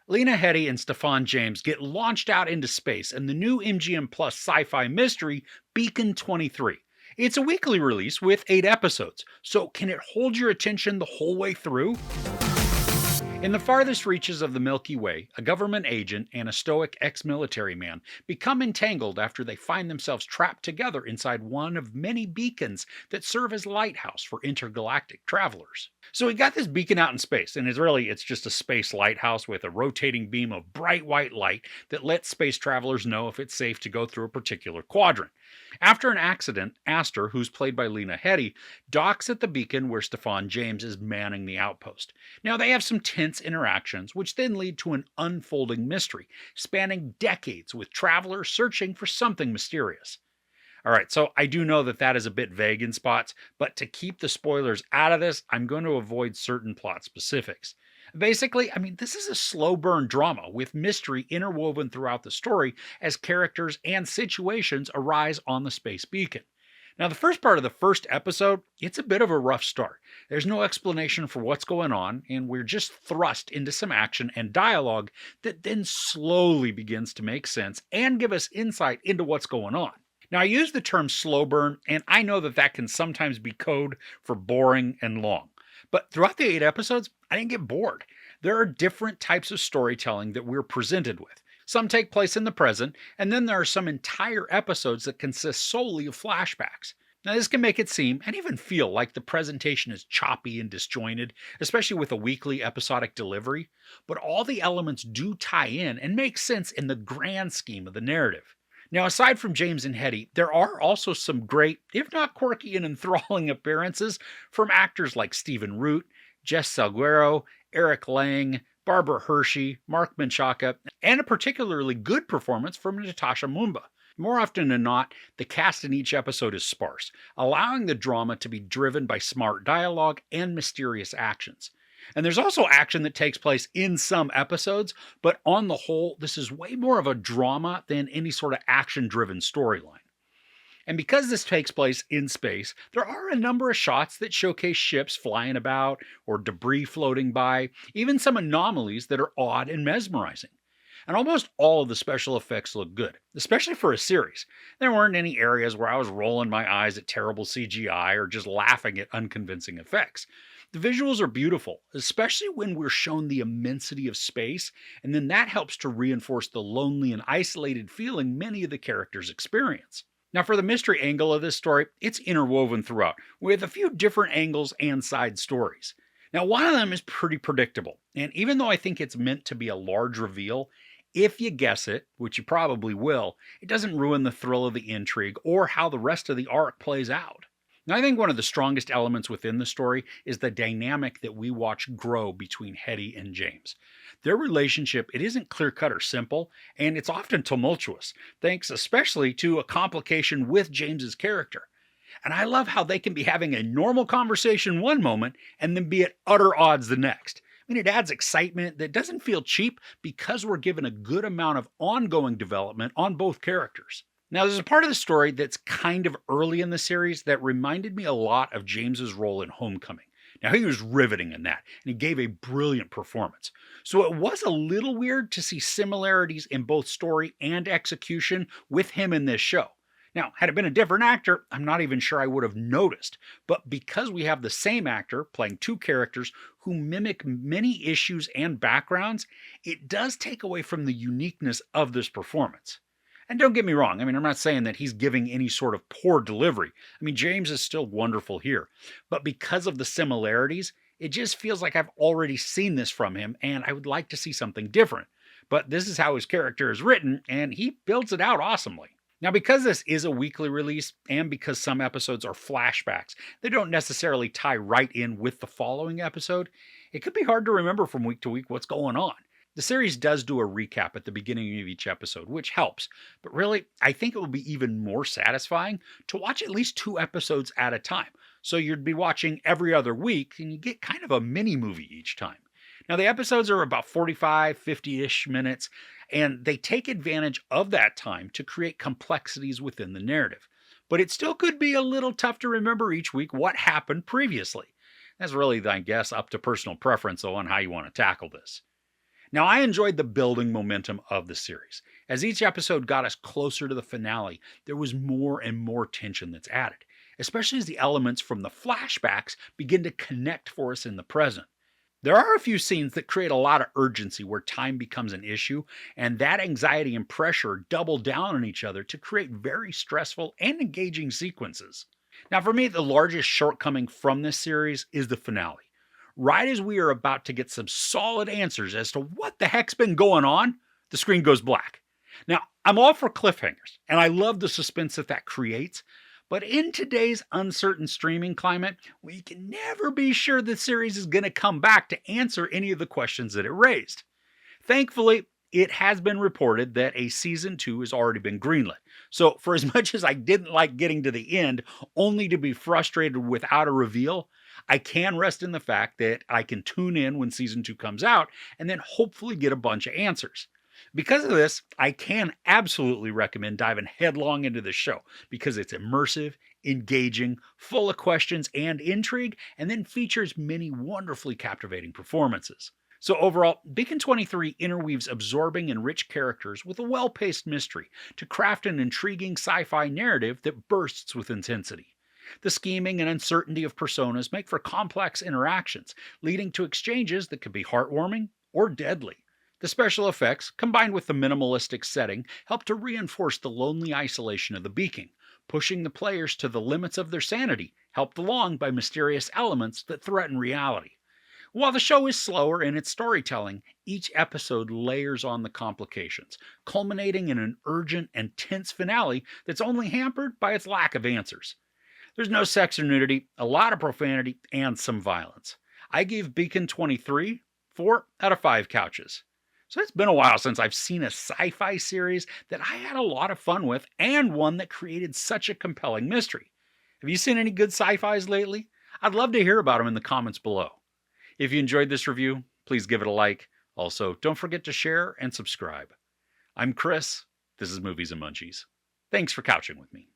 Lena Heady and Stephan James get launched out into space in the new MGM Plus sci-fi mystery Beacon 23. It's a weekly release with 8 episodes, so can it hold your attention the whole way through? In the farthest reaches of the Milky Way, a government agent and a stoic ex-military man become entangled after they find themselves trapped together inside one of many beacons that serve as lighthouse for intergalactic travelers. So we got this beacon out in space, and it's just a space lighthouse with a rotating beam of bright white light that lets space travelers know if it's safe to go through a particular quadrant. After an accident, Aster, who's played by Lena Heady, docks at the beacon where Stephan James is manning the outpost. Now, they have some tense interactions, which then lead to an unfolding mystery, spanning decades with travelers searching for something mysterious. Alright, so I do know that is a bit vague in spots, but to keep the spoilers out of this, I'm going to avoid certain plot specifics. Basically, this is a slow burn drama with mystery interwoven throughout the story as characters and situations arise on the space beacon. Now, the first part of the first episode, it's a bit of a rough start. There's no explanation for what's going on, and we're just thrust into some action and dialogue that then slowly begins to make sense and give us insight into what's going on. Now, I use the term slow burn, and I know that can sometimes be code for boring and long. But throughout the 8 episodes, I didn't get bored. There are different types of storytelling that we're presented with. Some take place in the present, and then there are some entire episodes that consist solely of flashbacks. Now, this can make it seem, and even feel, like the presentation is choppy and disjointed, especially with a weekly episodic delivery, but all the elements do tie in and make sense in the grand scheme of the narrative. Now, aside from James and Heady, there are also some great, if not quirky and enthralling appearances from actors like Stephen Root, Jess Salgueiro, Eric Lange, Barbara Hershey, Marc Menchaca, and a particularly good performance from Natasha Mumba. More often than not, the cast in each episode is sparse, allowing the drama to be driven by smart dialogue and mysterious actions. And there's also action that takes place in some episodes, but on the whole, this is way more of a drama than any sort of action-driven storyline. And because this takes place in space, there are a number of shots that showcase ships flying about or debris floating by, even some anomalies that are odd and mesmerizing. And almost all of the special effects look good, especially for a series. There weren't any areas where I was rolling my eyes at terrible CGI or just laughing at unconvincing effects. The visuals are beautiful, especially when we're shown the immensity of space, and then that helps to reinforce the lonely and isolated feeling many of the characters experience. Now, for the mystery angle of this story, it's interwoven throughout, with a few different angles and side stories. Now, one of them is pretty predictable, and even though I think it's meant to be a large reveal, if you guess it, which you probably will, it doesn't ruin the thrill of the intrigue or how the rest of the arc plays out. Now, I think one of the strongest elements within the story is the dynamic that we watch grow between Heady and James. Their relationship, it isn't clear-cut or simple, and it's often tumultuous, thanks especially to a complication with James's character. And I love how they can be having a normal conversation one moment and then be at utter odds the next. It adds excitement that doesn't feel cheap because we're given a good amount of ongoing development on both characters. Now, there's a part of the story that's kind of early in the series that reminded me a lot of James's role in Homecoming. Now, he was riveting in that, and he gave a brilliant performance. So it was a little weird to see similarities in both story and execution with him in this show. Now, had it been a different actor, I'm not even sure I would have noticed. But because we have the same actor playing 2 characters who mimic many issues and backgrounds, it does take away from the uniqueness of this performance. And don't get me wrong, I'm not saying that he's giving any sort of poor delivery. James is still wonderful here. But because of the similarities, it just feels like I've already seen this from him, and I would like to see something different. But this is how his character is written, and he builds it out awesomely. Now, because this is a weekly release, and because some episodes are flashbacks, they don't necessarily tie right in with the following episode, it could be hard to remember from week to week what's going on. The series does do a recap at the beginning of each episode, which helps, but really, I think it would be even more satisfying to watch at least 2 episodes at a time. So you'd be watching every other week, and you get kind of a mini-movie each time. Now, the episodes are about 45, 50-ish minutes, and they take advantage of that time to create complexities within the narrative. But it still could be a little tough to remember each week what happened previously. That's really, I guess, up to personal preference, though, on how you want to tackle this. Now, I enjoyed the building momentum of the series. As each episode got us closer to the finale, there was more and more tension that's added, especially as the elements from the flashbacks begin to connect for us in the present. There are a few scenes that create a lot of urgency where time becomes an issue, and that anxiety and pressure double down on each other to create very stressful and engaging sequences. Now, for me, the largest shortcoming from this series is the finale. Right as we are about to get some solid answers as to what the heck's been going on, the screen goes black. Now, I'm all for cliffhangers, and I love the suspense that creates, but in today's uncertain streaming climate, we can never be sure the series is going to come back to answer any of the questions that it raised. Thankfully, it has been reported that a season 2 has already been greenlit. So, for as much as I didn't like getting to the end only to be frustrated without a reveal, I can rest in the fact that I can tune in when season 2 comes out and then hopefully get a bunch of answers. Because of this, I can absolutely recommend diving headlong into the show because it's immersive, engaging, full of questions and intrigue, and then features many wonderfully captivating performances. So overall, Beacon 23 interweaves absorbing and rich characters with a well-paced mystery to craft an intriguing sci-fi narrative that bursts with intensity. The scheming and uncertainty of personas make for complex interactions, leading to exchanges that could be heartwarming or deadly. The special effects, combined with the minimalistic setting, help to reinforce the lonely isolation of the beacon, pushing the players to the limits of their sanity, helped along by mysterious elements that threaten reality. While the show is slower in its storytelling, each episode layers on the complications, culminating in an urgent and tense finale that's only hampered by its lack of answers. There's no sex or nudity, a lot of profanity, and some violence. I gave Beacon 23 4 out of 5 couches. So it's been a while since I've seen a sci-fi series that I had a lot of fun with and one that created such a compelling mystery. Have you seen any good sci-fis lately? I'd love to hear about them in the comments below. If you enjoyed this review, please give it a like. Also, don't forget to share and subscribe. I'm Chris. This is Movies and Munchies. Thanks for couching with me.